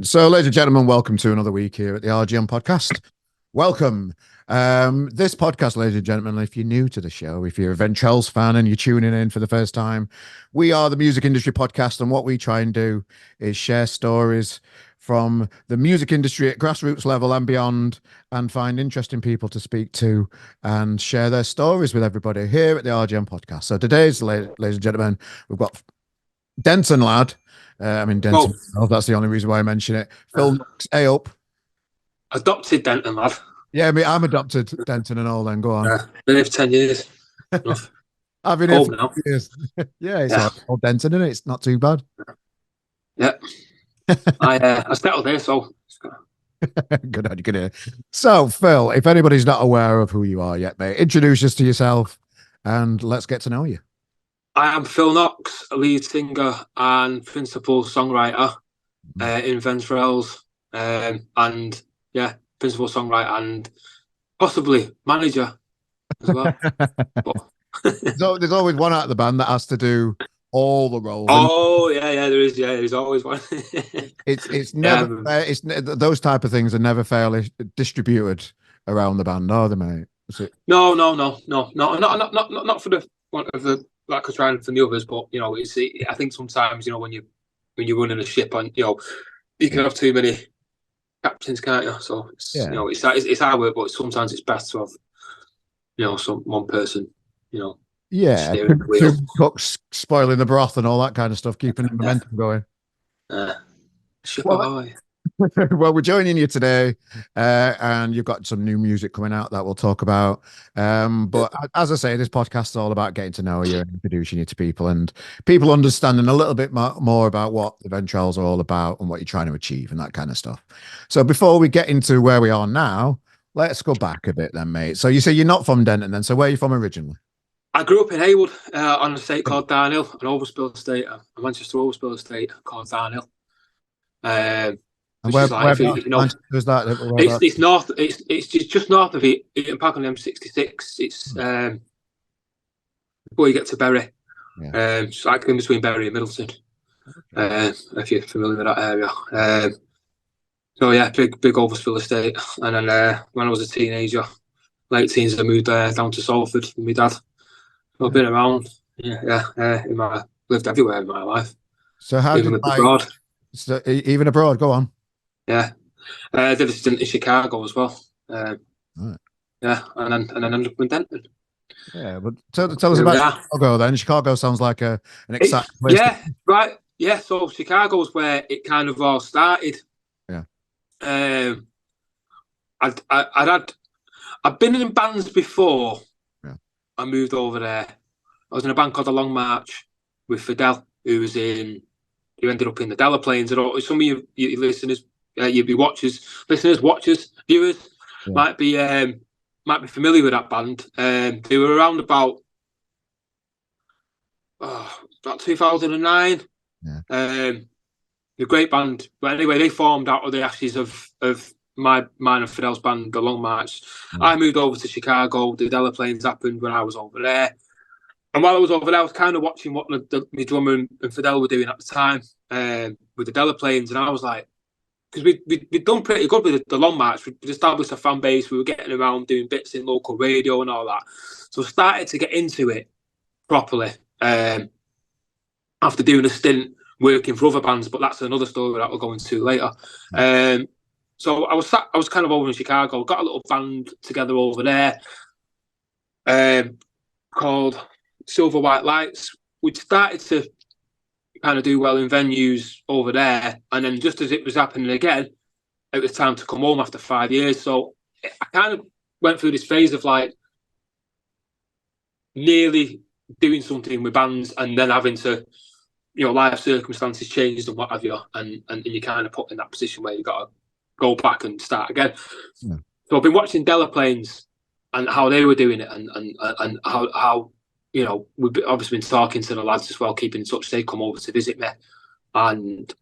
Good. So, ladies and gentlemen, welcome to another week here at the RGM podcast. Welcome. This podcast, ladies and gentlemen, if you're new to the show, if you're a Ventrelles fan and you're tuning in for the first time, we are the music industry podcast, and what we try and do is share stories from the music industry at grassroots level and beyond, and find interesting people to speak to and share their stories with everybody here at the RGM podcast. So today's, ladies and gentlemen, we've got Denton lad. Denton. Oh, that's the only reason why I mention it. Phil, hey up. Adopted Denton lad. Yeah, I'm adopted Denton and all. Then go on. Been here for 10 years. I've been here for now. Years. It's old Denton, isn't it? It's not too bad. Yeah. I settled here, so good on you. Good here. So, Phil, if anybody's not aware of who you are yet, mate, introduce us to yourself and let's get to know you. I am Phil Knox, a lead singer and principal songwriter in Ventrelles, and principal songwriter and possibly manager as well. So there's always one out of the band that has to do all the roles. Oh there is. Yeah, there's always one. it's never it's those type of things are never fairly distributed around the band, are they, mate? No, not for the want of the. Like I was trying for the others, but I think sometimes when you're running a ship, and you can have too many captains, can't you? So it's hard work, but sometimes it's best to have one person, steering the wheel. Cooks spoiling the broth and all that kind of stuff, keeping the momentum going. Well, we're joining you today, and you've got some new music coming out that we'll talk about. But as I say, this podcast is all about getting to know you and introducing you to people, and people understanding a little bit more about what the Ventrelles are all about and what you're trying to achieve and that kind of stuff. So before we get into where we are now, let's go back a bit then, mate. So you say you're not from Denton then, so where are you from originally? I grew up in Haywood on an estate called Darnhill, an Overspill estate, a Manchester Overspill estate called Darnhill. And where is that? It's north. It's just north of Eaton Park on the M66. It's before you get to Bury. It's like in between Bury and Middleton. If you're familiar with that area. Big Overspill estate. And then when I was a teenager, late teens, I moved down to Salford with my dad. So I've been around. Lived everywhere in my life. So how even abroad? So even abroad, go on. Yeah, I did a stint in Chicago as well. Right. Yeah, and then ended up in Denton. Yeah, but tell us about Chicago then. Chicago sounds like an exciting place. Right. Yeah, so Chicago's where it kind of all started. Yeah. I'd been in bands before. Yeah. I moved over there. I was in a band called The Long March with Fidel, who ended up in the Delaplanes. And some of you listeners, your watchers, viewers might be familiar with that band. They were around about 2009. Yeah. A great band. But anyway, they formed out of the ashes of mine and Fidel's band, The Long March. I moved over to Chicago. The Delaplanes happened when I was over there. And while I was over there, I was kind of watching what my drummer and Fidel were doing at the time with the Delaplanes, and I was like, because we'd done pretty good with the Long March. We'd established a fan base. We were getting around doing bits in local radio and all that. So I started to get into it properly after doing a stint working for other bands, but that's another story that we'll go into later. So I was kind of over in Chicago, got a little band together over there called Silver White Lights. We'd started to kind of do well in venues over there, and then just as it was happening again, it was time to come home after 5 years. So I kind of went through this phase of like nearly doing something with bands and then having to, life circumstances changed and what have you, and you kind of put in that position where you got to go back and start again. Yeah. So I've been watching Delaplanes and how they were doing it, and how we've obviously been talking to the lads as well, keeping in touch. They come over to visit me, and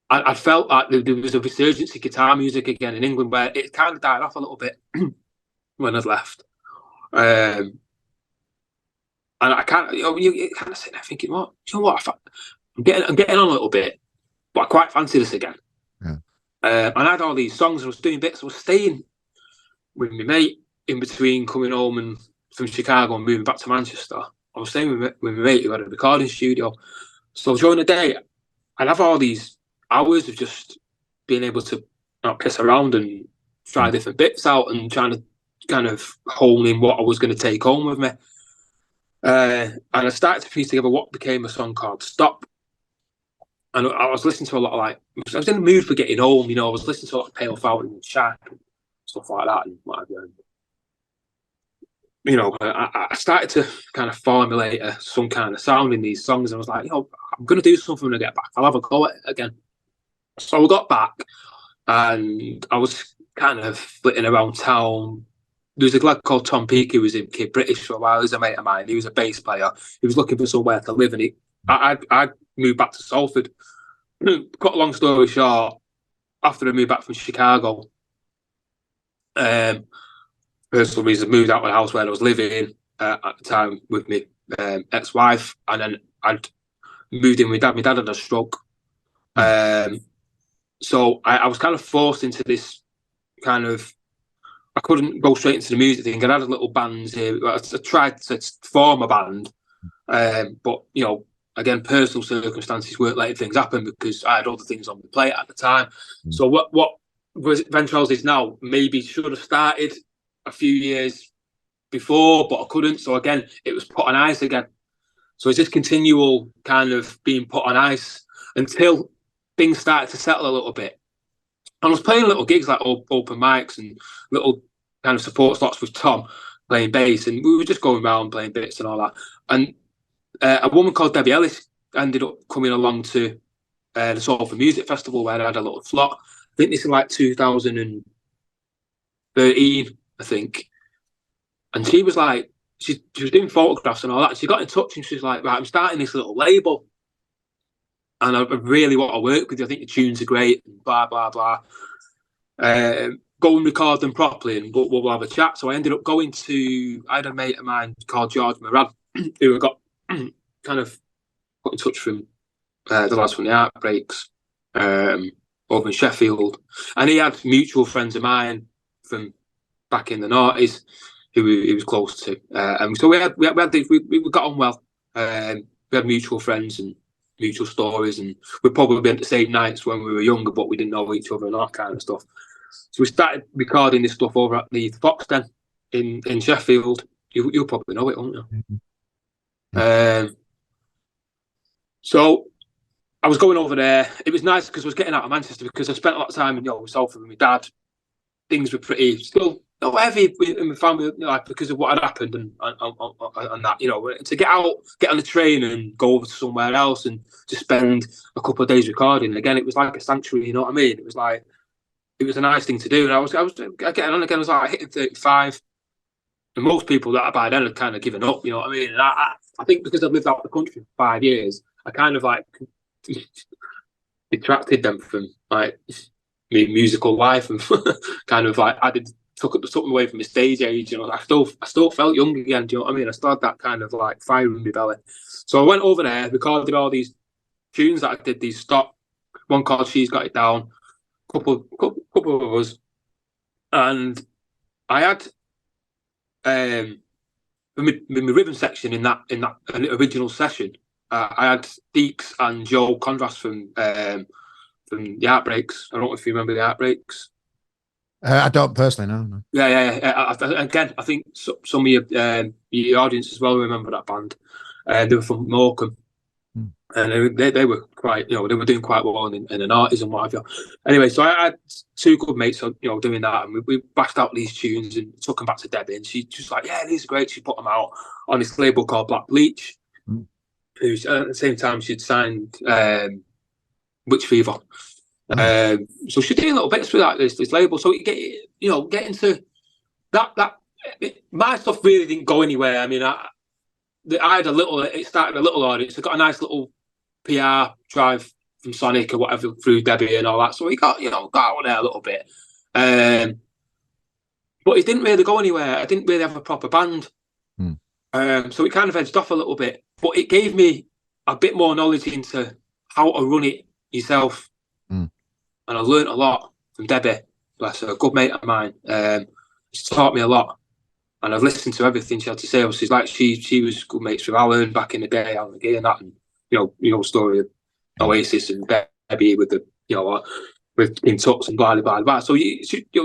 I felt like there was a resurgence of guitar music again in England, where it kind of died off a little bit when I'd left. And I kind of, you kind of sitting there thinking, I'm getting on a little bit, but I quite fancy this again. Yeah. And I had all these songs. I was doing bits. I was staying with my mate in between coming home and from Chicago and moving back to Manchester. I was staying with my mate who had a recording studio. So during the day, I'd have all these hours of just being able to piss around and try different bits out and trying to kind of hone in what I was going to take home with me. And I started to piece together what became a song called Stop. And I was listening to a lot of I was in the mood for getting home, I was listening to a lot of Pale Fountain and Shack and stuff like that and whatever. I started to kind of formulate some kind of sound in these songs. And I was like, I'm going to do something when I get back. I'll have a go at it again. So I got back and I was kind of flitting around town. There was a lad called Tom Peake who was in Kid British for a while. He was a mate of mine. He was a bass player. He was looking for somewhere to live, and I moved back to Salford. Cut a long story short, after I moved back from Chicago, personal reasons, moved out of the house where I was living at the time with my ex-wife, and then I'd moved in with dad. My dad had a stroke. So I was kind of forced into this kind of, I couldn't go straight into the music thing. I had a little bands here. I tried to form a band, but again, personal circumstances weren't letting things happen because I had other things on the plate at the time. So what Ventrelles is now maybe should have started a few years before, but I couldn't. So again, it was put on ice again. So it's this continual kind of being put on ice until things started to settle a little bit. And I was playing little gigs like open mics and little kind of support slots with Tom playing bass, and we were just going around playing bits and all that. And a woman called Debbie Ellis ended up coming along to the Salford Music Festival where I had a little slot. I think this is like 2013, I think. And she was like, she was doing photographs and all that. And she got in touch and she was like, right, I'm starting this little label. And I really want to work with you. I think the tunes are great and blah, blah, blah. Go and record them properly and we'll have a chat. So I ended up going to, I had a mate of mine called George Moran who got kind of put in touch from the lads from the Outbreaks over in Sheffield. And he had mutual friends of mine from back in the 90s who he was close to. And so we got on well. We had mutual friends and mutual stories, and we'd probably been at the same nights when we were younger, but we didn't know each other and all that kind of stuff. So we started recording this stuff over at the Fox Den in Sheffield. You'll probably know it, won't you? Mm-hmm. So I was going over there. It was nice because I was getting out of Manchester because I spent a lot of time in Salford with my dad. Things were pretty still heavy in my family, because of what had happened and that. To get out, get on the train and go over to somewhere else and just spend a couple of days recording. Again, it was like a sanctuary. You know what I mean? It was like, it was a nice thing to do. And I was getting on again. I was like hitting 35, and most people that by then had kind of given up. You know what I mean? And I think because I've lived out of the country for 5 years, I kind of like detracted them from like my musical life and kind of like took something away from my stage age. I still felt young again. Do you know what I mean? I still had that kind of like fire in my belly. So I went over there, recorded all these tunes that I did. These stop, one called "She's Got It Down," couple of us, and I had my rhythm section in that original session. I had Deeks and Joe Conras from the Outbreaks. I don't know if you remember the Outbreaks. I don't personally, no. Yeah. Again, I think some of your audience as well remember that band. They were from Morecambe. And they were quite, they were doing quite well in an artist and what have you. Anyway, so I had two good mates, doing that, and we bashed out these tunes and took them back to Debbie, and she was like, "Yeah, these are great." She put them out on this label called Black Bleach. Who's at the same time she'd signed Witch Fever. So she did little bits with that this label. So you get into that. My stuff really didn't go anywhere. I mean, I had it started a little audience. I got a nice little PR drive from Sonic or whatever through Debbie and all that. So we got out there a little bit. But it didn't really go anywhere. I didn't really have a proper band. So it kind of edged off a little bit. But it gave me a bit more knowledge into how to run it yourself. And I learned a lot. Debbie, bless her, a good mate of mine. She's taught me a lot, and I've listened to everything she had to say. She's like she was good mates with Alan back in the day, Alan McGee and that, and story of Oasis and Debbie with the with King Tux and blah blah blah. So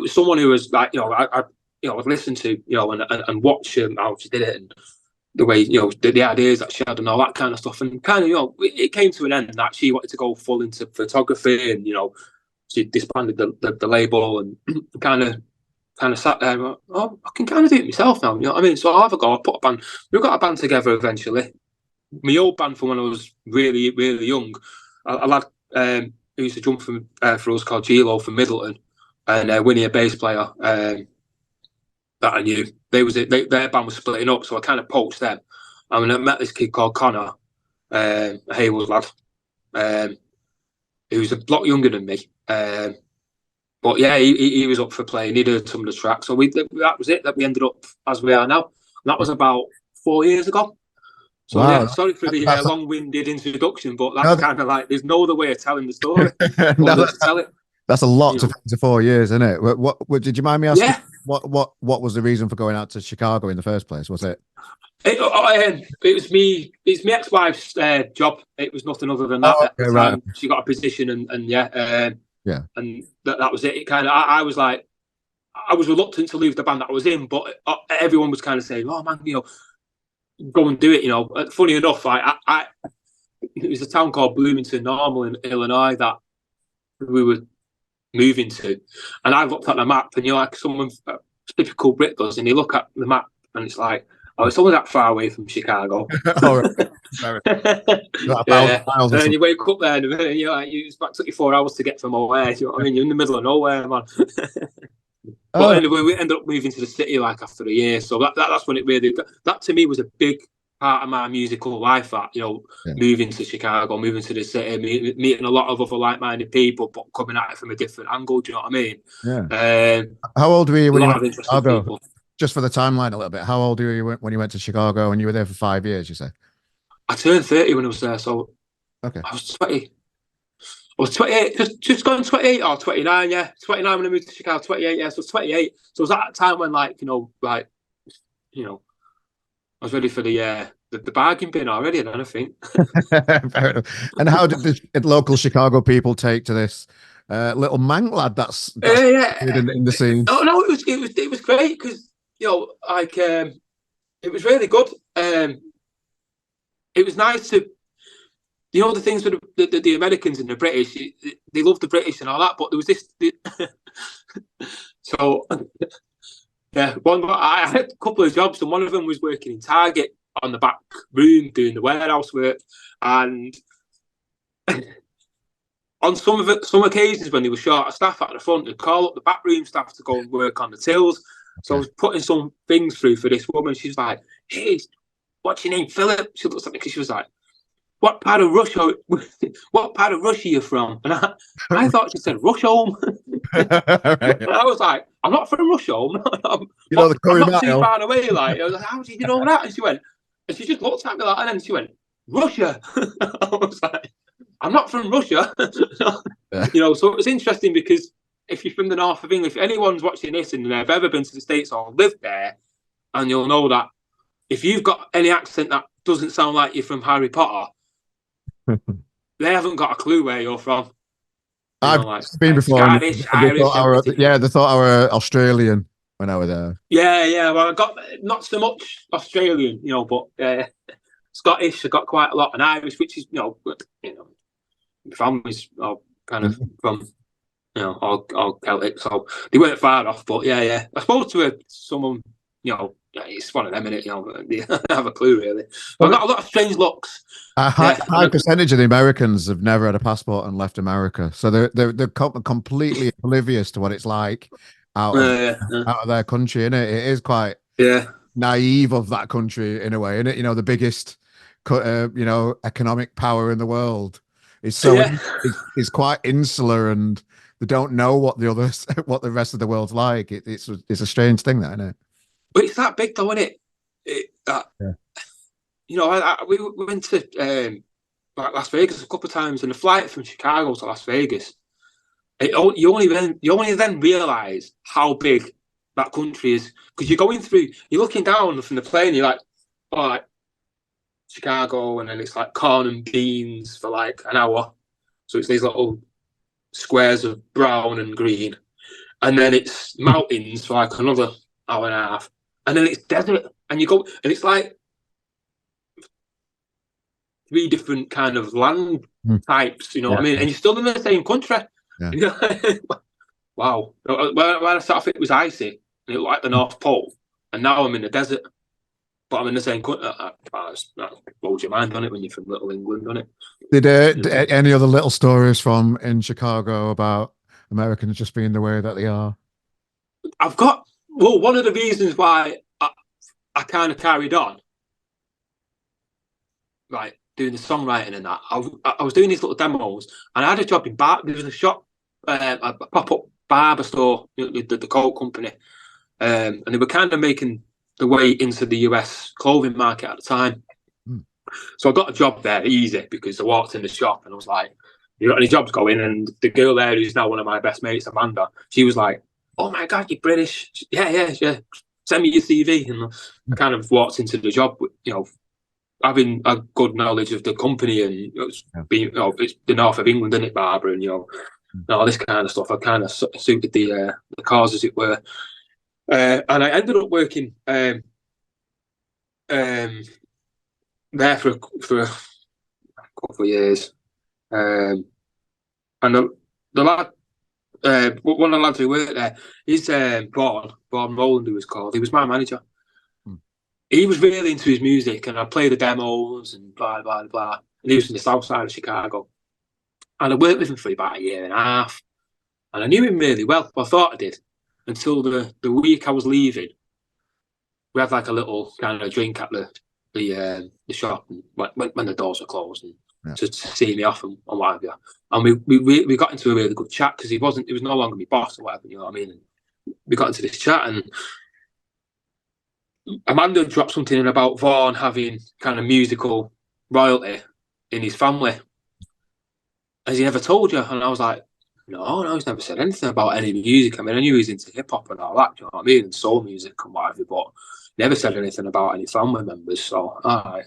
someone who was like I've listened to and watch how she did it and the way the ideas that she had and all that kind of stuff, and kind of it came to an end that she wanted to go full into photography, and she disbanded the label and kind of sat there and went, oh, I can kind of do it myself now, you know what I mean? So I'll have a go. I'll put a band. We got a band together eventually. My old band from when I was really, really young, a lad who used to jump for us called Gilo from Middleton, and Winnie, a bass player that I knew. Their band was splitting up, so I kind of poached them. I mean, I met this kid called Connor, a Haywood lad, who's a lot younger than me. But yeah, he was up for playing. He did some of the tracks. So that was it, that we ended up as we are now. And that was about 4 years ago. So wow. Yeah, sorry for the long-winded introduction, but that's kind of like, there's no other way of telling the story. That's a lot to fit into 4 years, isn't it? What did you mind me asking? Yeah. What was the reason for going out to Chicago in the first place? Was it? It was me. It's my ex-wife's job. It was nothing other than that. At the time. Right. She got a position, and yeah, and that was it. It kind of, I was like, I was reluctant to leave the band that I was in, but everyone was kind of saying, "Oh man, go and do it." Funny enough, it was a town called Bloomington Normal in Illinois that we were moving to, and I looked at the map, and like someone typical Brit does, and you look at the map, and it's like, oh, it's only that far away from Chicago. Oh, yeah. And you wake up there, and it's about 24 hours to get from away. You know what I mean? You're in the middle of nowhere, man. But anyway, we ended up moving to the city like after a year. So that's when it really, that to me was a big part of my musical life. That moving to Chicago, moving to the city, meeting a lot of other like-minded people, but coming at it from a different angle. Do you know what I mean? Yeah. How old were you when you went to Chicago? Just for the timeline a little bit, how old were you when you went to Chicago and you were there for 5 years, you say? I turned 30 when I was there, so okay. I was 20. I was 28, just going 28 or 29, yeah. 29 when I moved to Chicago, 28, yeah, so 28. So it was at that time when, I was ready for the bargain bin already, and anything. Fair enough. And how did the local Chicago people take to this little Manc lad that's in the scene? Oh no, it was great because it was really good. It was nice to, the things with the Americans and the British, they love the British and all that, but there was this. So, yeah, I had a couple of jobs, and one of them was working in Target on the back room doing the warehouse work, and on some occasions when they were short of staff at the front, they'd call up the back room staff to go and work on the tills. So I was putting some things through for this woman. She's like, "Hey, what's your name, Philip?" She looks at me because she was like, what part of Russia are you from? And I thought she said Rusholme. Right. And I was like, I'm not from Rusholme. I'm not too far away. I was like, how did you know that? And she just looked at me and then she went, Russia. I was like, I'm not from Russia. So it was interesting because if you're from the north of England, if anyone's watching this and they've ever been to the States or lived there, and you'll know that if you've got any accent that doesn't sound like you're from Harry Potter, they haven't got a clue where you're from. I've been before. Scottish, Irish, they thought I were Australian when I was there. Yeah. Well, I got not so much Australian, but Scottish. I got quite a lot, and Irish, which is families are kind of from all Celtic, so they weren't far off. But yeah. I spoke to someone, it's one of them, innit? They don't have a clue really. But I got a lot of strange looks. A high percentage of the Americans have never had a passport and left America, so they're completely oblivious to what it's like out of their country. Innit? It is quite naive of that country in a way, innit? The biggest economic power in the world is is quite insular, and they don't know what the rest of the world's like. It's a strange thing, that, isn't it? But it's that big, though, isn't it? We went to Las Vegas a couple of times, and the flight from Chicago to Las Vegas You only then realise how big that country is, because you're looking down from the plane, you're like, oh, like Chicago, and then it's like corn and beans for like an hour. So it's these little squares of brown and green, and then it's mountains for like another hour and a half, and then it's desert, and you go, and it's like three different kind of land types, you know what I mean? And you're still in the same country. Yeah. Wow. When I started off, it was icy, and it looked like the North Pole, and now I'm in the desert, but I'm in the same country. That blows your mind, doesn't it, when you're from little England, doesn't it? Did any other little stories from in Chicago about Americans just being the way that they are? One of the reasons why I kind of carried on, right, doing the songwriting and that, I was doing these little demos, and I had a job in there was a shop, a pop-up barber store, the coat company, and they were kind of making the way into the US clothing market at the time. So I got a job there easy, because I walked in the shop and I was like, you got any jobs going? And the girl there, who's now one of my best mates, Amanda, she was like, oh my God, you're British. Yeah. Send me your CV. And I kind of walked into the job, having a good knowledge of the company, and it's the north of England, isn't it, Barbara? And, all this kind of stuff. I kind of suited the cause, as it were. And I ended up working there for a couple of years. And the lad, one of the lads who worked there, he's Vaughan Rowland, who was called. He was my manager. He was really into his music, and I played the demos and blah, blah, blah. And he was from the south side of Chicago. And I worked with him for about a year and a half. And I knew him really well. Well, I thought I did. Until the week I was leaving, we had like a little kind of drink at the shop, and when the doors were closed, and to see me off and what have you. And we got into a really good chat, because he was no longer my boss or whatever, you know what I mean? And we got into this chat, and Amanda dropped something in about Vaughan having kind of musical royalty in his family. Has he never told you? And I was like, no, he's never said anything about any music. I mean, I knew he was into hip hop and all that, you know what I mean, and soul music and whatever, but never said anything about any family members. So, all right.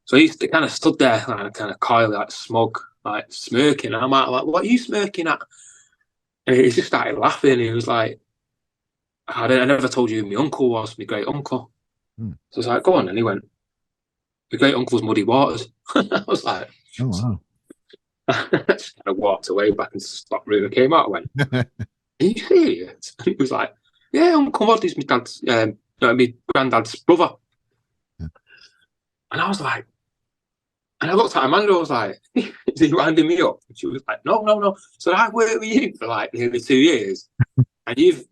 So he kind of stood there, like, kind of coyly, like smug, like smirking. And I'm like, what are you smirking at? And he just started laughing. He was like, I never told you who my uncle was, my great uncle. So I was like, go on. And he went, my great uncle's Muddy Waters. I was like, oh, wow. I just kind of walked away back into the stock room and came out. I went, are you serious? And he was like, yeah, Uncle Muddy's my dad's, my granddad's brother. Yeah. And I was like, and I looked at Amanda, I was like, is he winding me up? And she was like, no. So I worked with you for like nearly 2 years, and you've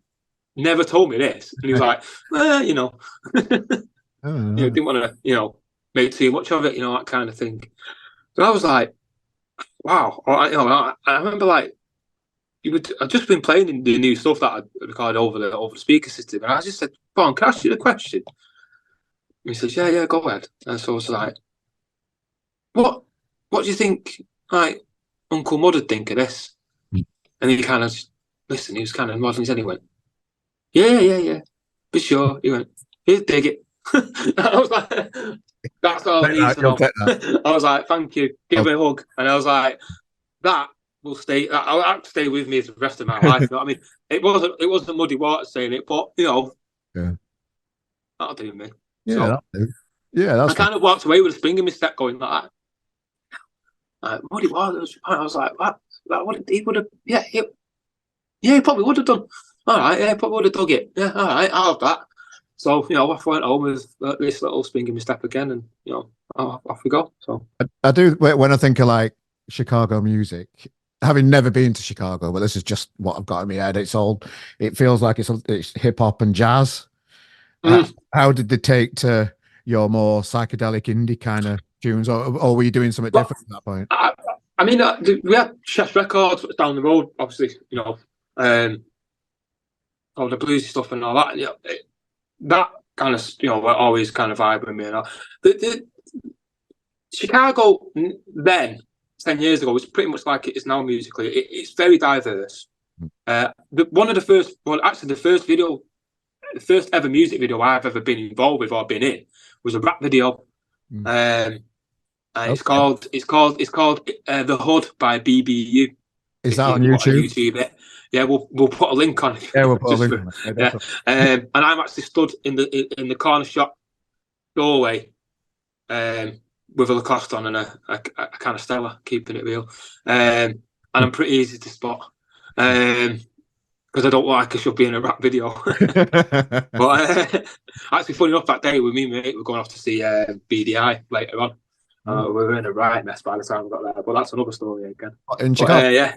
never told me this. And he was like, well, you didn't want to, make too much of it, that kind of thing. So I was like, wow. I remember like, I'd just been playing the new stuff that I recorded over the speaker system, and I just said, "Bon, can I ask you a question?" And he says, "Yeah, go ahead." And so I was like, "What do you think, like, Uncle Mud would think of this?" And he kind of listened. He was kind of nodding his head. He went, "Yeah, for sure." He went, "Here, dig it." I was like, "That's all I need to know." I was like, "Thank you. Give me a hug." And I was like, "That will stay. I'll have to stay with me for the rest of my life." You know what I mean, it wasn't Muddy Waters saying it, but that'll do me. Yeah, that's I kind of walked away with a spring in my step, going like that. Muddy Waters. I was like, "What? He would have? Yeah, he probably would have done. All right, yeah, probably would have dug it. Yeah, all right, I'll have that." So off I went home with this little spring in my step again, and off we go. So I do, when I think of like Chicago music, having never been to Chicago, but this is just what I've got in my head. It feels like it's hip hop and jazz. How did they take to your more psychedelic indie kind of tunes, or were you doing something different at that point? I mean, we had Chess Records down the road, obviously, all the bluesy stuff and all that. That kind of, always kind of vibe with me. The Chicago then, 10 years ago, was pretty much like it is now musically. It's very diverse. One of the first, well, actually, the first ever music video I've ever been involved with or been in was a rap video. And it's called The Hood by BBU. Is that on YouTube? YouTube it. Yeah, we'll put a link on it. Yeah, we'll put a link on it. Yeah. And I'm actually stood in the corner shop doorway with a Lacoste on and a kind of Stella, keeping it real. And I'm pretty easy to spot. Because I don't like I should be in a rap video. But actually, funny enough, that day with me and mate, we're going off to see BDI later on. We were in a right mess by the time we got there, but that's another story again. In Chicago? Yeah.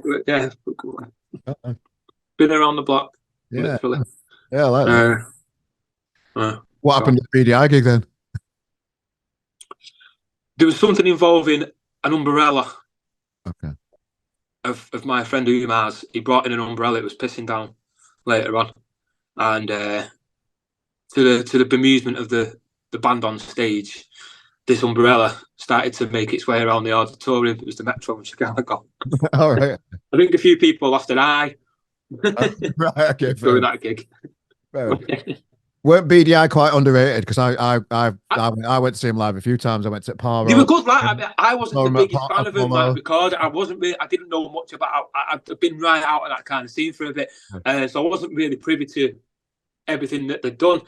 Been around the block. Yeah, literally. Yeah, I like that. What happened at the BDI gig then? There was something involving an umbrella. Okay. Of my friend Umar's, he brought in an umbrella. It was pissing down later on, and to the bemusement of the band on stage, this umbrella started to make its way around the auditorium. It was the Metro in Chicago. All right. I think a few people lost an eye. Right. Okay. During that gig. Weren't BDI quite underrated? Because I went to see him live a few times. I went to Paro. They were good. I wasn't the biggest fan of them. Because I wasn't really. I didn't know much about. I've been right out of that kind of scene for a bit, so I wasn't really privy to everything that they'd done,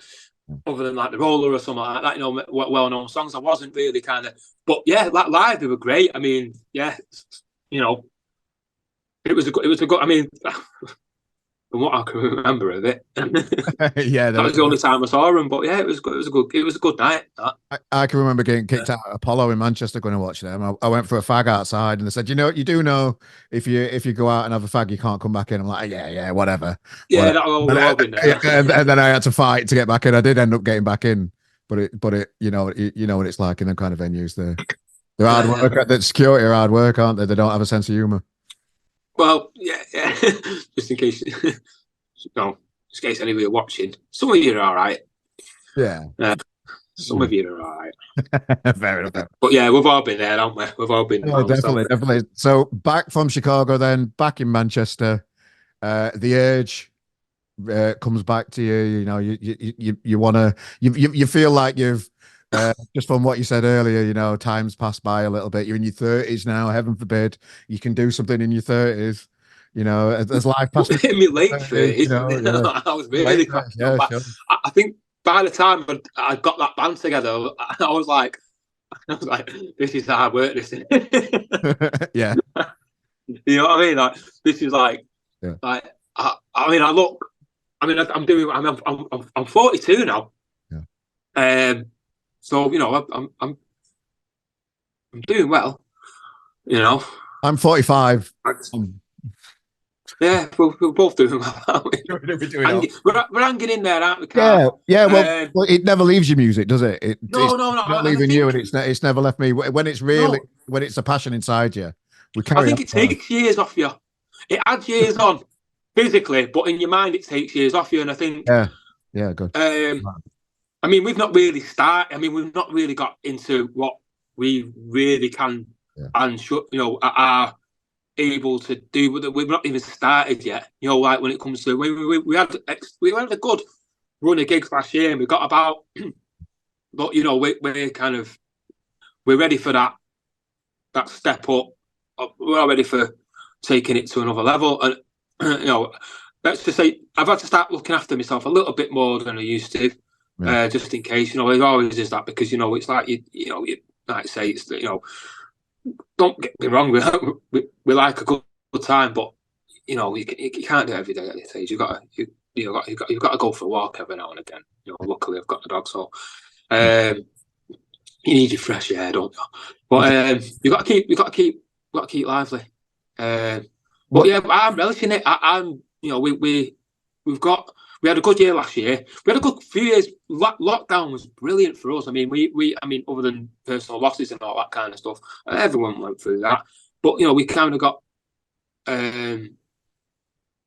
other than like the Roller or something like that. You know, well-known songs. I wasn't really kind of. But yeah, like live, they were great. I mean, yeah, you know, it was a good. I mean. From what I can remember of it, yeah, that was the only time I saw him. But yeah, it was a good night. I can remember getting kicked out of Apollo in Manchester going to watch them. I went for a fag outside, and they said, you do know if you go out and have a fag, you can't come back in. I'm like, yeah, whatever. Yeah, that'll all been there. And then I had to fight to get back in. I did end up getting back in, but it you know what it's like in them kind of venues. They're hard work. The security are hard work, aren't they? They don't have a sense of humor. Well, yeah. Just in case, just in case any of you are watching, some of you are all right. Yeah. Some of you are all right. Fair enough. But yeah, we've all been there, haven't we? We've all been. Oh, definitely. So back from Chicago, then back in Manchester, the urge comes back to you. You know, you want to. You feel like you've. Just from what you said earlier, time's passed by a little bit. You're in your 30s now. Heaven forbid you can do something in your 30s. As life passes. In my late 30s, I was really. Sure. I think by the time I got that band together, I was like, this is hard work. This is. Yeah. You know what I mean? Like this is like, I mean, I'm 42 now. Yeah. So I'm doing well. I'm 45. Yeah, we're both doing well, aren't we? We're hanging in there, aren't we, Carl? Yeah. Well, it never leaves your music, does it? It's not leaving you, and it's never left me. When it's really when it's a passion inside you, I think it takes years off you. It adds years on physically, but in your mind, it takes years off you. And I think, yeah, good. I mean, we've not really started. I mean, we've not really got into what we really can and should, are able to do. We've not even started yet. Like when it comes to we had a good run of gigs last year, and we got about. But we're ready for that step up. We're not ready for taking it to another level, and let's just say I've had to start looking after myself a little bit more than I used to. Just in case, there always is that because it's like you like say it's don't get me wrong, we like a good time, but you can't do it every day at this age. You've got to go for a walk every now and again. Luckily I've got the dog, so you need your fresh air, don't you? But you got to keep lively. But yeah, I'm relishing it. We had a good year last year. We had a good few years. Lockdown was brilliant for us. I mean, I mean, other than personal losses and all that kind of stuff, everyone went through that. But we kind of got,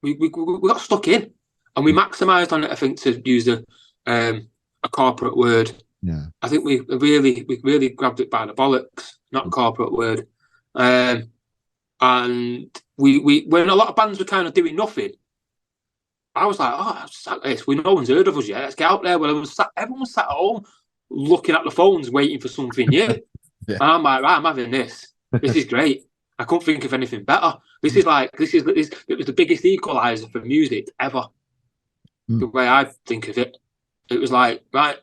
we got stuck in, and we maximised on it. I think, to use a corporate word. Yeah. I think we really grabbed it by the bollocks. Not a corporate word. And we when a lot of bands were kind of doing nothing, I was like, oh, no one's heard of us yet. Let's get out there. Well, everyone was sat at home looking at the phones, waiting for something new. Yeah. And I'm like, right, I'm having this. This is great. I couldn't think of anything better. It was the biggest equalizer for music ever. The way I think of it, it was like, right,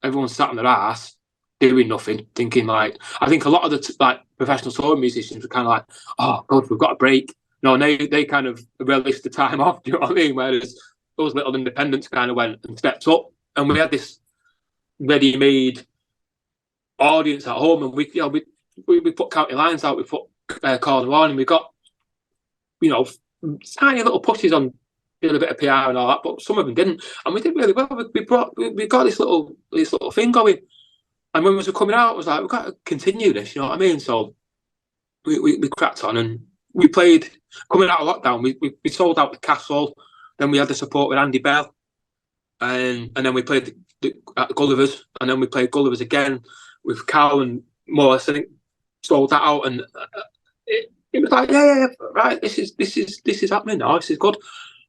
everyone sat on their ass doing nothing, thinking like, I think a lot of the professional touring musicians were kind of like, oh God, we've got a break. No, and they kind of relished the time off. Do you know what I mean? Whereas those little independents kind of went and stepped up, and we had this ready-made audience at home, and we put County Lines out, we put Corner On, and we got tiny little pushes on doing a bit of PR and all that, but some of them didn't, and we did really well. We got this little thing going, and when we were coming out, it was like, we've got to continue this. You know what I mean? So we cracked on, and we played. Coming out of lockdown, we sold out the Castle. Then we had the support with Andy Bell, and then we played at Gulliver's, and then we played Gulliver's again with Cal and Morris. I think sold that out, and it was like, yeah, right. This is happening now. This is good.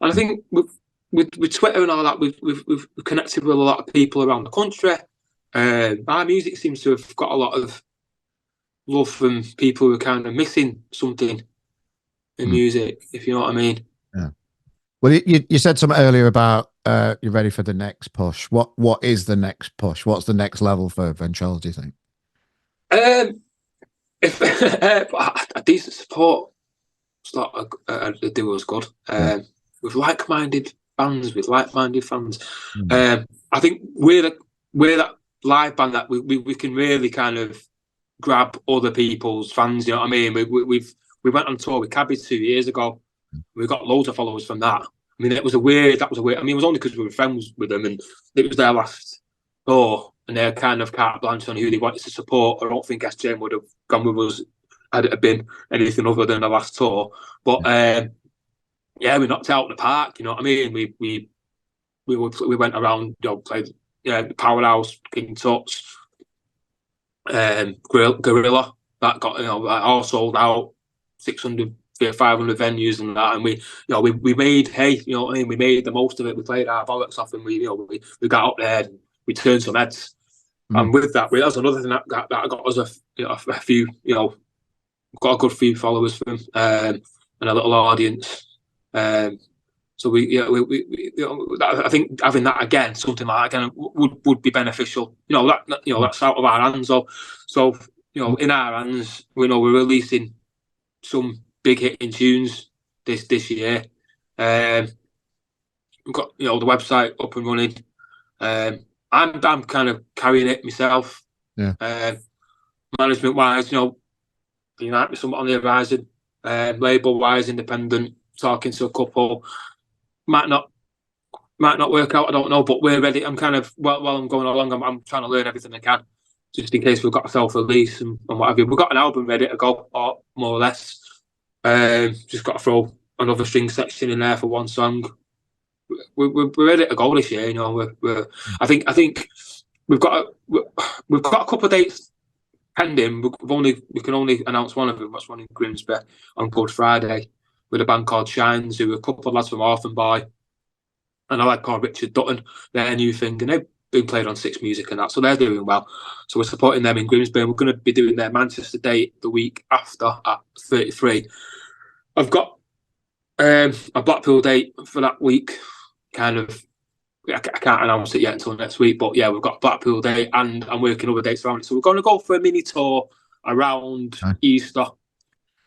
And I think with Twitter and all that, we've connected with a lot of people around the country. Our music seems to have got a lot of love from people who are kind of missing something in music, if you know what I mean. Yeah. Well, you said something earlier about you're ready for the next push. What is the next push? What's the next level for Ventrelles, do you think? If a decent support slot, the duo is good. With like-minded bands, with like-minded fans. I think we're that live band that we can really kind of grab other people's fans. You know what I mean? We went on tour with Cabbage 2 years ago. We got loads of followers from that. I mean, that was a weird. I mean, it was only because we were friends with them, and it was their last tour, and they're kind of carte blanche on who they wanted to support. I don't think SJM would have gone with us had it been anything other than the last tour. But we knocked it out of the park. You know what I mean? We went around, played the Powerhouse, King Tut's, Gorilla. That got all sold out, 600, 500 venues and that, and we made we made the most of it. We played our bollocks off, and we got up there and we turned some heads. And with that, that's another thing that got us a few, got a good few followers from and a little audience. So I think having that again, something like that again, would be beneficial. That's out of our hands. So in our hands, we're releasing some big hitting tunes this year. We've got the website up and running. I'm kind of carrying it myself. Yeah. Management wise, Unite with someone on the horizon. Label wise, independent. Talking to a couple. Might not work out. I don't know, but we're ready. I'm kind of while I'm going along, I'm trying to learn everything I can, just in case we've got a self-release and what have you. We've got an album ready to go, or more or less. Just got to throw another string section in there for one song. We're ready to go this year. I think we've got a couple of dates pending. We can only announce one of them. That's one in Grimsby on Good Friday with a band called Shines, who are a couple of lads from Orphan Boy, and a lad called Richard Dutton. Their new thing, and they've been played on Six Music and that, so they're doing well. So we're supporting them in Grimsby. We're going to be doing their Manchester date the week after at 33. I've got a Blackpool date for that week. Kind of, I can't announce it yet until next week, but yeah, we've got a Blackpool date, and I'm working other dates around it. So we're going to go for a mini tour around Easter,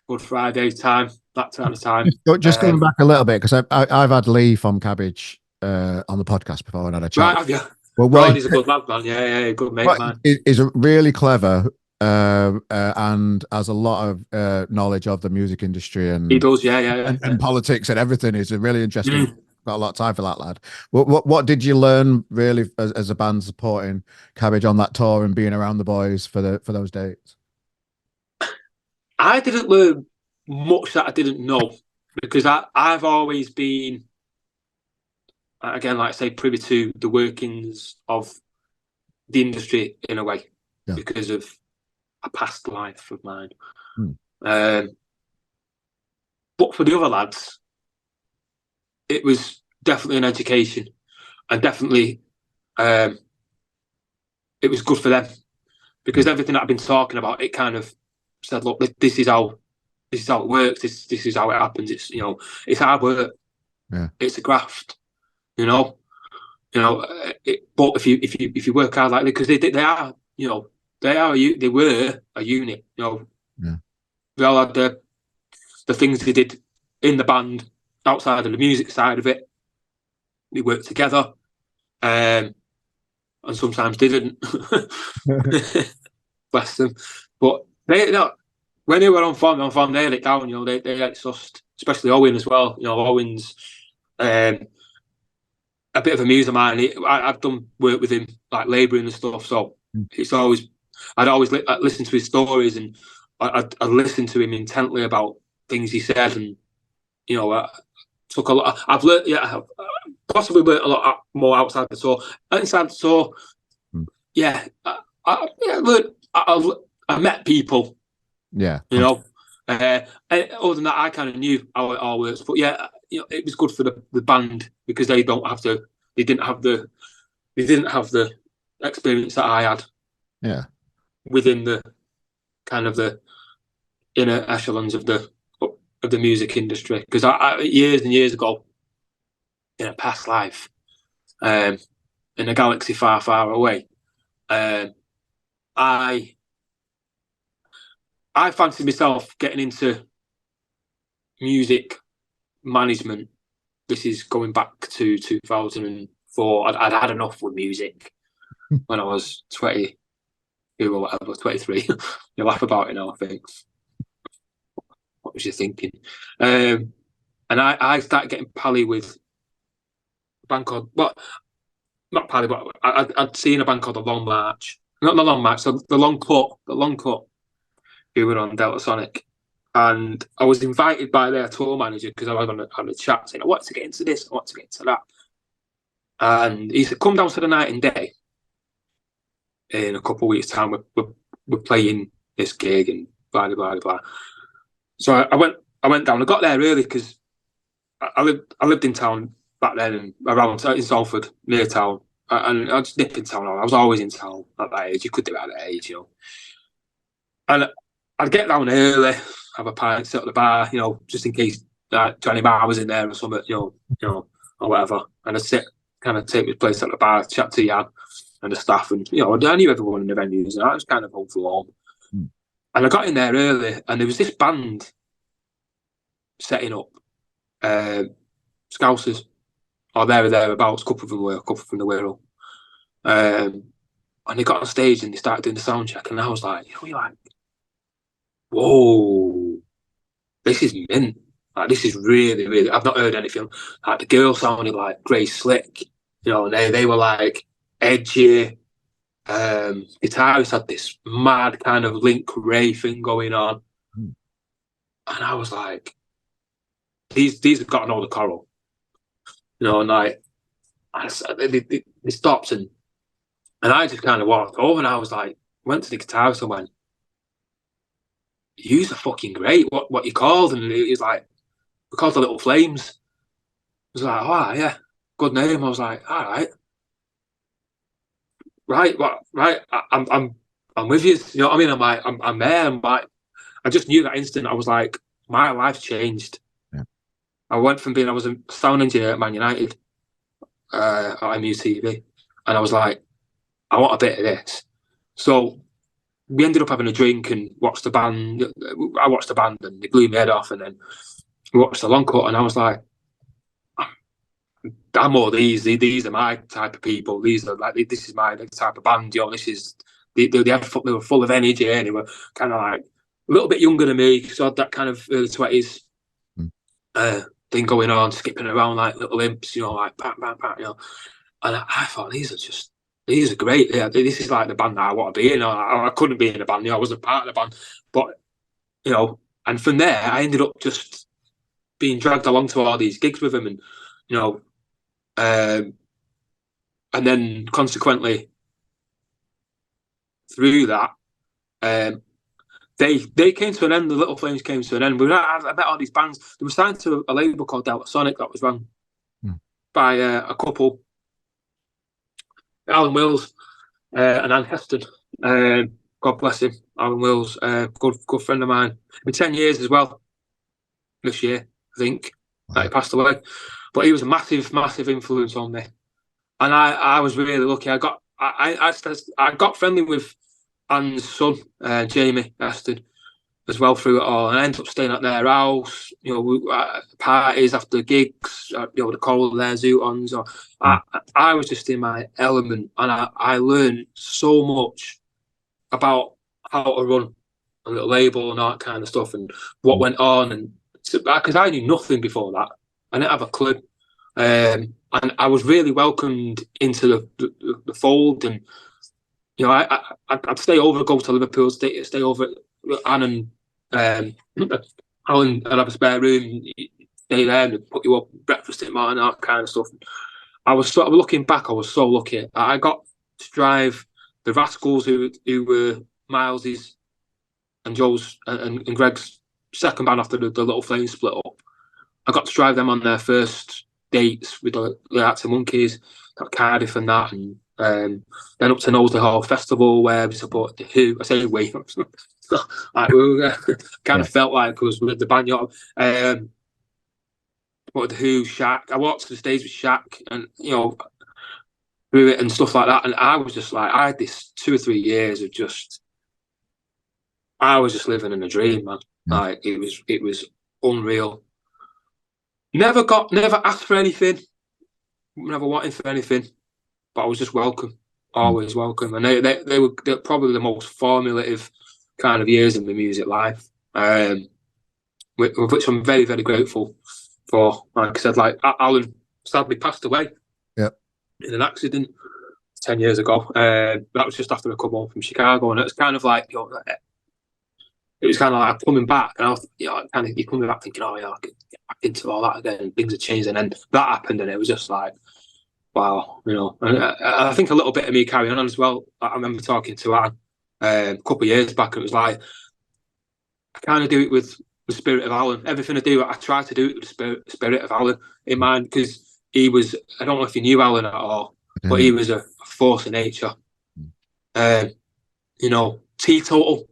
Good Friday time, that kind of time. Just going back a little bit, because I've had Lee from Cabbage on the podcast before and had a chat. Right, have you? Well, he's a good lad, man. Yeah, good mate, man. He's really clever and has a lot of knowledge of the music industry, and he does, yeah. And politics and everything. He's a really interesting. Got a lot of time for that lad. What did you learn really as a band supporting Cabbage on that tour and being around the boys for those dates? I didn't learn much that I didn't know, because I've always been, again, like I say, privy to the workings of the industry in a way, because of a past life of mine. But for the other lads, it was definitely an education, and definitely it was good for them, because everything that I've been talking about, it kind of said, look, this is how it works. This is how it happens. It's it's hard work. Yeah. It's a graft. But if you work hard, like, because they are they were a unit. Yeah. They all had the things they did in the band outside of the music side of it. They worked together, and sometimes didn't. Bless them. But when they were on form, they had it down. They had it sussed, especially Owen as well. Owen's a bit of a muse of mine. I've done work with him, like labouring and stuff. So it's always, I'd always listen to his stories, and I'd listen to him intently about things he said, and I took a lot. I've learned, I've possibly learned a lot more outside the tour. Inside the tour, yeah, I met people. Yeah. Other than that, I kind of knew how it all works. But yeah, it was good for the band, because they didn't have the experience that I had. Yeah. Within the kind of the inner echelons of the music industry, because I years and years ago, in a past life, in a galaxy far, far away, I fancied myself getting into music management. This is going back to 2004. I'd had enough with music when I was 22 or whatever, 23. You laugh about it now, I think. What was you thinking? And I started getting pally with a band called, not pally, but I'd seen a band called The Long March. Not The Long March, the Long Cut, who were on Delta Sonic. And I was invited by their tour manager, because I was on a chat saying, I want to get into this, I want to get into that. And he said, come down to the Night and Day. In a couple of weeks' time, we're playing this gig, and blah, blah, blah, blah. So I went down. I got there early, because I lived in town back then, and around in Salford, near town. And I just nip in town. I was always in town at that age. You could do it at that age, And I'd get down early, have a pint, sit at the bar, just in case Johnny Marr was in there or something, or whatever. And I'd sit, kind of take my place at the bar, chat to Jan and the staff, and I knew everyone in the venues, and I was kind of home for home. And I got in there early, and there was this band setting up, Scousers, or thereabouts. A couple of them were, a couple from the Wirral. And they got on stage and they started doing the sound check, and I was like, you're like, whoa, this is mint. Like, this is really, really, I've not heard anything. Like, the girl sounded like Grace Slick, and they were like edgy. Guitarist had this mad kind of Link Ray thing going on. And I was like, these have got to know the choral. And like, they stopped, and I just kind of walked over, and I was like, went to the guitarist and went, "You're fucking great. What you called?" And he was like, "We called the Little Flames." I was like, "Oh yeah, good name." I was like, "All right, right. I'm with you." You know what I mean? I'm like, I'm there. I'm like, I just knew that instant. I was like, my life changed. Yeah. I was a sound engineer at Man United, at MUTV, and I was like, I want a bit of this. So we ended up having a drink and watched the band. I watched the band, and they blew my head off. And then we watched the long cut, and I was like, I'm all these. These are my type of people. These are like, this is my type of band. This is they were full of energy, and they were kind of like a little bit younger than me, so I had that kind of early 20s thing going on, skipping around like little imps, like pat, pat, pat, And I thought, these are great. Yeah, this is like the band that I want to be in. I couldn't be in a band. I wasn't part of the band, but and from there, I ended up just being dragged along to all these gigs with him, and and then consequently through that, they came to an end. The Little Flames came to an end. I met all these bands. They were signed to a label called Delta Sonic that was run by a couple, Alan Wills and Anne Heston. God bless him, Alan Wills. Good friend of mine. In 10 years as well. This year, I think, that he passed away. But he was a massive, massive influence on me, and I was really lucky. I got friendly with Anne's son, Jamie Heston, as well through it all, and I ended up staying at their house. Parties after gigs. The Coral there, Zootons. I was just in my element, and I learned so much about how to run a little label and all that kind of stuff, and what went on, and because I knew nothing before that, I didn't have a clue, and I was really welcomed into the fold, and I'd stay over, go to Liverpool, stay over at Anne and Alan, I'd have a spare room, stay there, and put you up breakfast at mine, that kind of stuff. I was sort of looking back, I was so lucky. I got to drive the Rascals, who were Miles's and Joe's and Greg's second band after the Little Flames split up. I got to drive them on their first dates with the Arctic Monkeys, got Cardiff and that, and then up to Knowsley Hall Festival where we supported the Who. I say we, kind of felt like I was with the band. Supported the Who, Shaq. I walked to the stage with Shaq, and through it and stuff like that. And I was just like, I had this 2 or 3 years of I was just living in a dream, man. Like it was unreal. Never asked for anything, never wanted for anything, but I was just welcome, always welcome. And they were probably the most formative kind of years in my music life, which I'm very, very grateful for. Like I said, like Alan sadly passed away in an accident 10 years ago. That was just after I come home from Chicago, and it's kind of like, it was kind of like coming back, and I was, you're coming back thinking, I can get back into all that again, and things have changed, and then that happened, and it was just like, wow, And I think a little bit of me carrying on as well. I remember talking to Anne a couple of years back, and it was like, I kind of do it with the spirit of Alan. Everything I do, I try to do it with the spirit of Alan in mind, because he was, I don't know if you knew Alan at all, but he was a force of nature. Teetotal,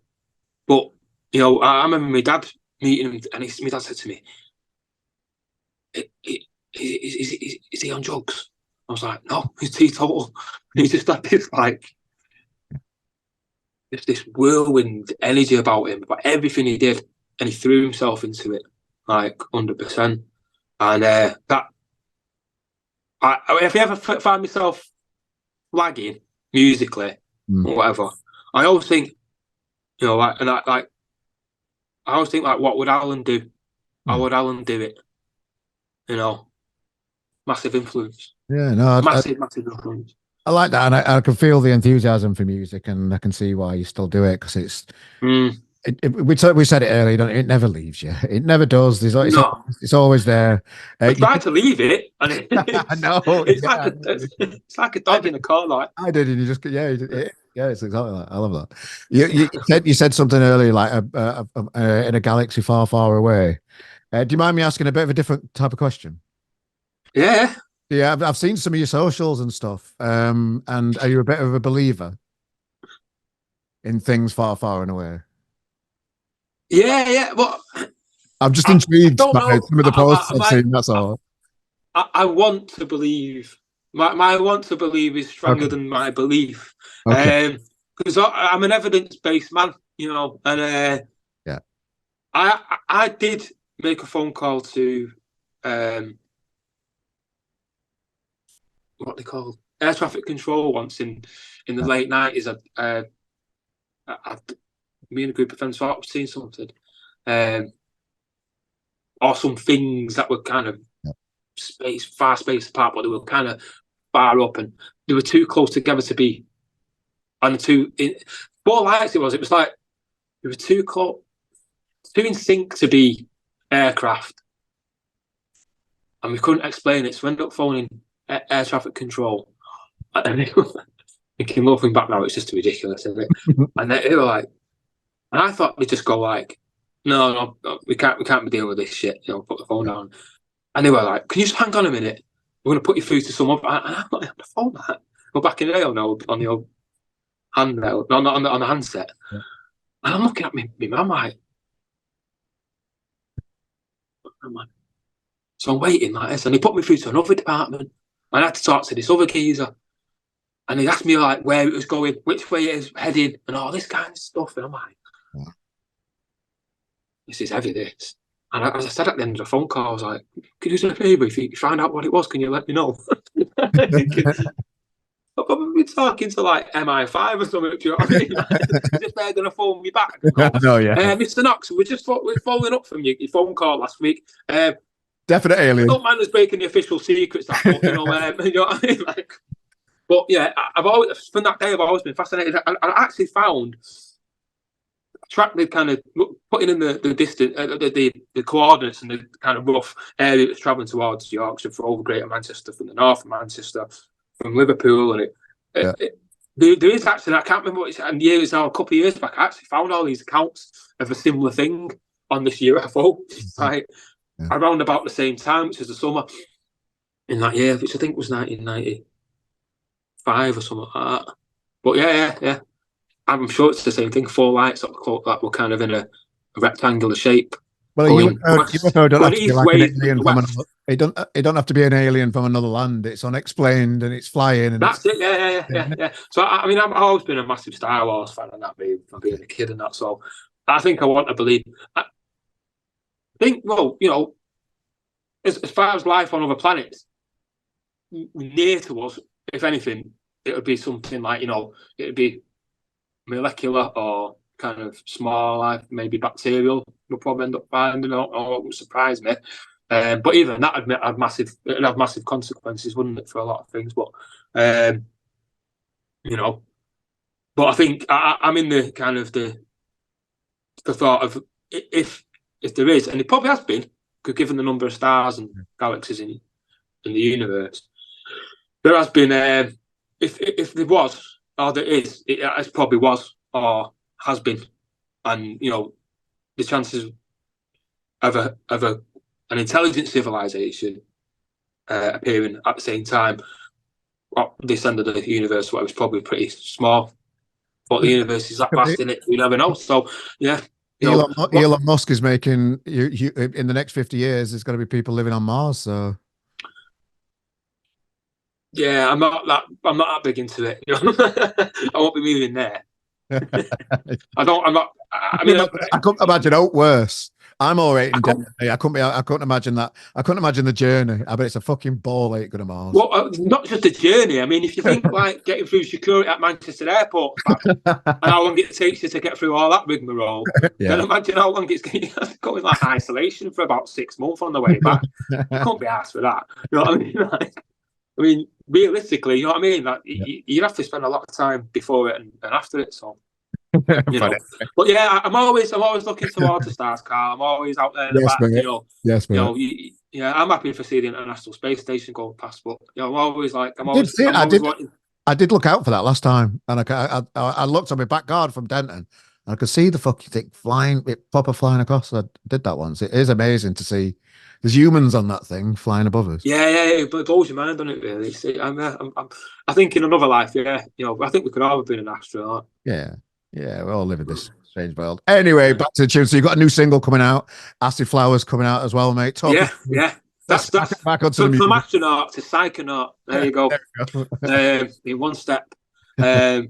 but I remember my dad meeting him, and my dad said to me, "Is he on drugs?" I was like, "No, he's teetotal." And he just had this whirlwind energy about him, about everything he did, and he threw himself into it 100%. And if I ever find myself lagging musically or whatever, I always think, I always think, what would Alan do? How would Alan do it? Massive influence. Yeah, no, massive influence. I like that, and I can feel the enthusiasm for music, and I can see why you still do it, because it's. We said it earlier. It never leaves you. It never does. It's always there. I tried to leave it, and I know. It's like a dog in a car. Like I did, and you just it's exactly that. I love that. You said something earlier, like in a galaxy far, far away. Do you mind me asking a bit of a different type of question? Yeah. Yeah, I've seen some of your socials and stuff. And are you a bit of a believer in things far, far and away? Yeah. Well, I'm just intrigued by some of the posts I've seen. That's all. I want to believe. My want to believe is stronger than my belief. Because I'm an evidence-based man, and I did make a phone call to what they call air traffic control once in the late 90s. Me and a group of friends thought we'd seen something, or some things that were kind of far spaced apart, but they were kind of far up, and they were too close together to be. And what lights it was like they were too close, too in sync to be aircraft, and we couldn't explain it. So we ended up phoning air traffic control, and looking back now, it's just ridiculous, isn't it? And they were like, And I thought they'd just go like, no, we can't be dealing with this shit. Put the phone down. And they were like, can you just hang on a minute? We're going to put you through to someone. And I'm not on the phone, that. We're back in the day on the old handheld, no, not on the handset. Yeah. And I'm looking at me mum like, so I'm waiting like this. And he put me through to another department. And I had to talk to this other geezer. And he asked me like where it was going, which way it is heading, and all this kind of stuff. And I'm like, this is heavy, this. And as I said at the end of the phone call, I was like, could you do us a favour? If you find out what it was, can you let me know? I've probably been talking to like MI5 or something. Do you know what I mean? Just they're going to phone me back. Go, Mr. Knox, we're following up from your phone call last week. Definite alien. Don't mind us breaking the official secrets, that, but, you know what I mean? Like, but yeah, I've always, from that day, I've always been fascinated. I actually found track the kind of putting in the distance, the coordinates and the kind of rough area that's travelling towards Yorkshire, for over Greater Manchester, from the north of Manchester, from Liverpool, and there is actually, I can't remember what it's, and years now, a couple of years back, I actually found all these accounts of a similar thing on this UFO, right, around about the same time, which is the summer in that year, which I think was 1995 or something like that. But yeah. I'm sure it's the same thing. 4 lights that were kind of in a rectangular shape. Well, a UFO don't have to be like an alien from another. It don't have to be an alien from another land. It's unexplained and it's flying. And that's it. Yeah. So I mean, I've always been a massive Star Wars fan, and that being a kid and that. So I think I want to believe. I think, well, as far as life on other planets, near to us, if anything, it would be something like, it would be molecular or kind of small life, maybe bacterial. We'll probably end up finding, or it wouldn't surprise me. But even that would have massive consequences, wouldn't it, for a lot of things? But but I think I'm in the kind of the thought of, if there is, and it probably has been, because given the number of stars and galaxies in the universe, there has been, if there was, or there is, it probably was or has been, and the chances of an intelligent civilization appearing at the same time at this end of the universe, what was probably pretty small. But the universe is that vast, in it, you never know. So yeah. Elon Musk is making you in the next 50 years. There's going to be people living on Mars. So yeah, I'm not that big into it. I won't be moving there. I couldn't imagine out worse. I'm all right in Denver. I couldn't imagine that. I couldn't imagine the journey. I bet it's a fucking ball ache going to Mars. Well, not just the journey. I mean, if you think like getting through security at Manchester Airport and how long it takes you to get through all that rigmarole, then imagine how long it's going like isolation for about 6 months on the way back. You can't be asked for that. You know what I mean? I mean, realistically, you know what I mean? Like, you'd have to spend a lot of time before it and after it. So, But yeah, I'm always looking towards the stars, Carl. I'm always out there in the back. Yeah, I'm happy to see the International Space Station going past. But I'm always like, I did look out for that last time, and I looked on my back garden from Denton, and I could see the fucking thing proper flying across. I did that once. It is amazing to see. There's humans on that thing flying above us. Yeah, it blows your mind, doesn't it? Really. I think in another life, I think we could all have been an astronaut. Yeah, we all live in this strange world. Anyway, back to the tune. So you've got a new single coming out, Acid Flowers coming out as well, mate. Yeah. That's back onto the music. From astronaut to psychonaut. There you go. In one step. Yeah.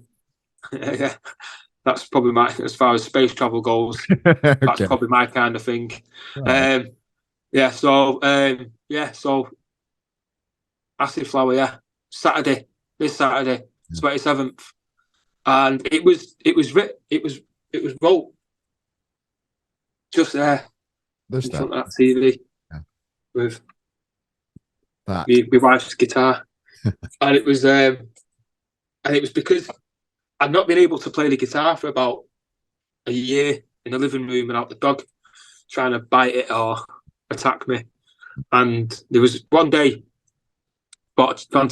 That's probably as far as space travel goes. That's probably my kind of thing. Right. So Acid Flower, this Saturday, 27th, and it was wrote just there in front of that TV with my wife's guitar, and it was because I'd not been able to play the guitar for about a year in the living room without the dog trying to bite it or attack me. And there was one day, but I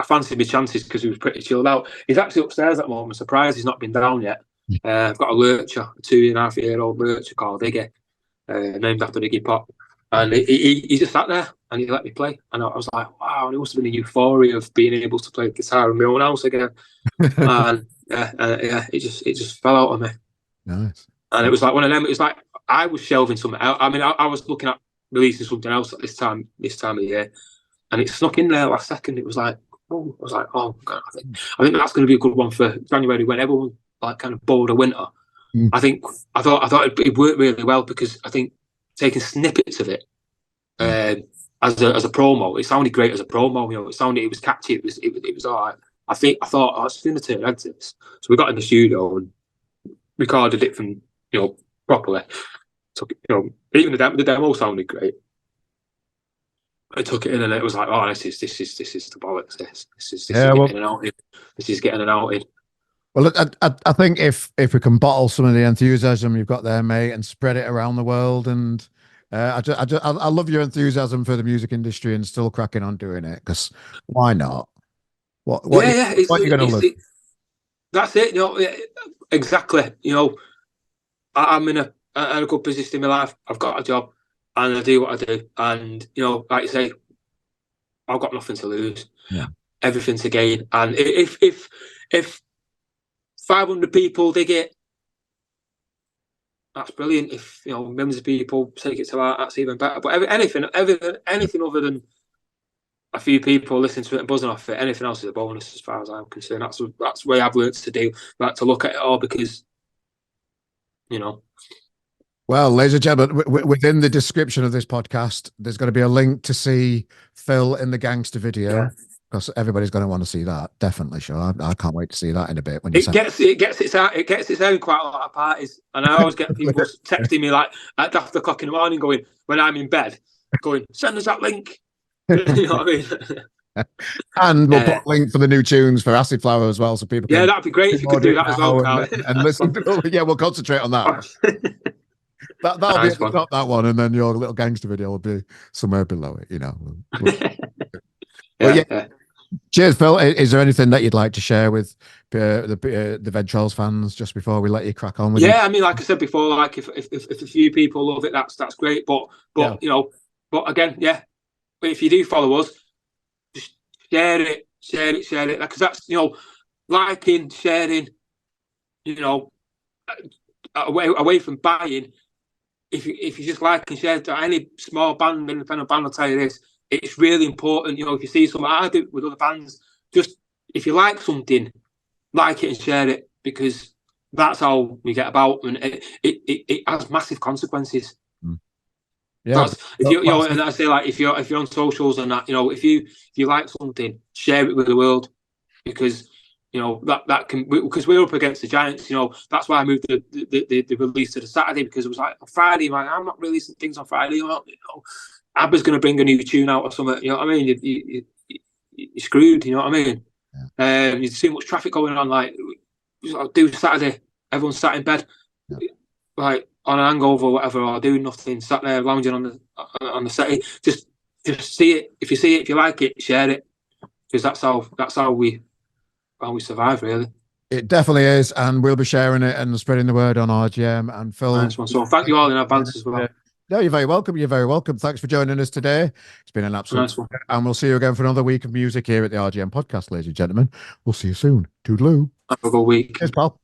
fancied my chances because he was pretty chilled out. He's actually upstairs at the moment. Surprised he's not been down yet. I've got a lurcher, a 2.5-year-old lurcher called Iggy, named after Iggy Pop. And he just sat there and he let me play. And I was like, wow, and it must have been a euphoria of being able to play guitar in my own house again. And it just fell out of me. Nice. And it was like one of them. It was like I was shelving something. I was looking at releasing something else at this time of year, and it snuck in there last second. It was like, oh, I was like, oh God, I think that's going to be a good one for January when everyone like kind of bored of winter. I thought it worked really well because I think taking snippets of it as a promo, it sounded great as a promo. You know, it was catchy. It was all right. I thought, oh, it's going to turn heads this. So we got in the studio and recorded it from properly. Took it, even the demo sounded great. I took it in and it was like, oh, this is the bollocks. This is getting an outing. This is getting an outing. Well, I think if we can bottle some of the enthusiasm you've got there, mate, and spread it around the world, and I love your enthusiasm for the music industry and still cracking on doing it, because why not? What are you going to look? That's it. Exactly. I'm in a good position in my life. I've got a job, and I do what I do. And like you say, I've got nothing to lose. Yeah. Everything to gain. And if 500 people dig it, that's brilliant. If millions of people take it to heart, that's even better. But anything other than a few people listening to it and buzzing off it, anything else is a bonus as far as I'm concerned. That's the way I've learned to do, like to look at it all, because Well, ladies and gentlemen, within the description of this podcast, there's going to be a link to see Phil in the gangster video, because everybody's going to want to see that. Definitely, sure. I can't wait to see that in a bit. When it gets its own quite a lot of parties, and I always get people texting me like at after o'clock in the morning, going when I'm in bed, going send us that link. You know what I mean? And we'll put a link for the new tunes for Acid Flower as well, so people can. Yeah, that'd be great if you could do that as well, Carl. And listen. Yeah, we'll concentrate on that. That'll nice be at the top, that one, and then your little gangster video will be somewhere below it. Yeah. Cheers, Phil. Is there anything that you'd like to share with the Ventrelles fans just before we let you crack on with it? I mean, like I said before, like if a few people love it, that's great. But but again, if you do follow us, just share it, because that's liking, sharing, away from buying. If you just like and share to any small band, independent band, I'll tell you this, it's really important. If you see something, I do with other bands, just if you like something, like it and share it, because that's how we get about, and it has massive consequences. Yeah, and I say, like, if you're on socials and that, if you like something, share it with the world, because that can, because we're up against the giants. That's why I moved the release to the Saturday, because it was like on Friday, like, I'm not releasing things on Friday. ABBA's going to bring a new tune out or something. You know what I mean? You're screwed. You know what I mean? Yeah. There's too much traffic going on. Like, do Saturday, everyone's sat in bed, like on an hangover or whatever, or doing nothing, sat there lounging on the setting. Just see it. If you see it, if you like it, share it, because that's how we survive, really. It definitely is, and we'll be sharing it and spreading the word on RGM. And Phil, nice one. So thank you all in advance as well. No, you're very welcome. You're very welcome. Thanks for joining us today. It's been an absolute nice one. And we'll see you again for another week of music here at the RGM podcast, ladies and gentlemen. We'll see you soon. Toodaloo. Have a good week. Cheers, pal.